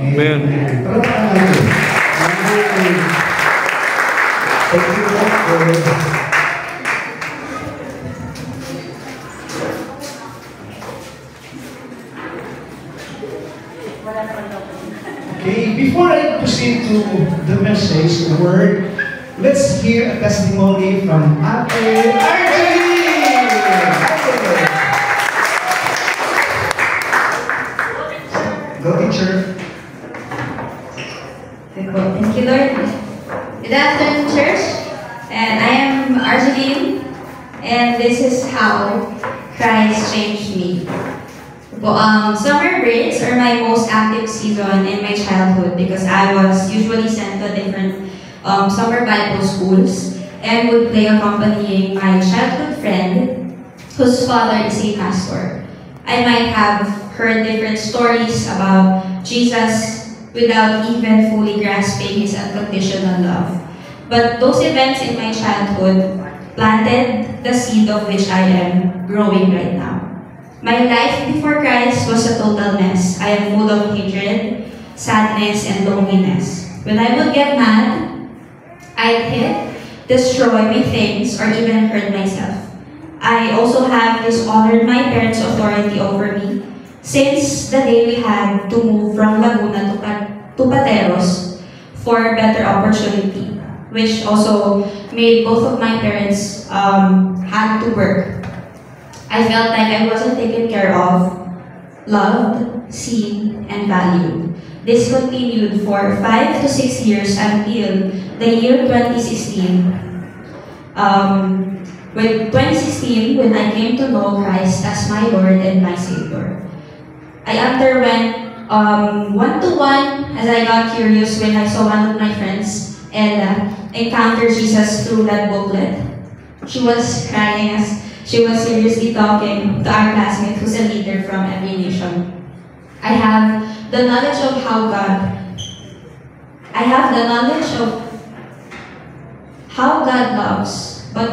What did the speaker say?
Amen. Palakpakan natin. Thank you po. Okay, before I proceed to the message, the word, let's hear a testimony from Ate Argeline! Go, teacher. Thank you, Lord. Good afternoon, church. And I am Argeline, and this is how Christ changed me. Summer breaks are my most active season in my childhood because I was usually sent to different summer Bible schools and would play accompanying my childhood friend whose father is a pastor. I might have heard different stories about Jesus without even fully grasping his unconditional love. But those events in my childhood planted the seed of which I am growing right now. My life before Christ was a total mess. I am full of hatred, sadness, and loneliness. When I would get mad, I'd hit, destroy my things, or even hurt myself. I also have dishonored my parents' authority over me since the day we had to move from Laguna to Pateros for better opportunity, which also made both of my parents had to work. I felt like I wasn't taken care of, loved, seen, and valued. This continued for 5 to 6 years until the year 2016. With 2016, when I came to know Christ as my Lord and my Savior. I underwent one-to-one as I got curious when I saw one of my friends and encountered Jesus through that booklet. She was crying as she was seriously talking to our classmate who's a leader from every nation. I have the knowledge of how God loves, but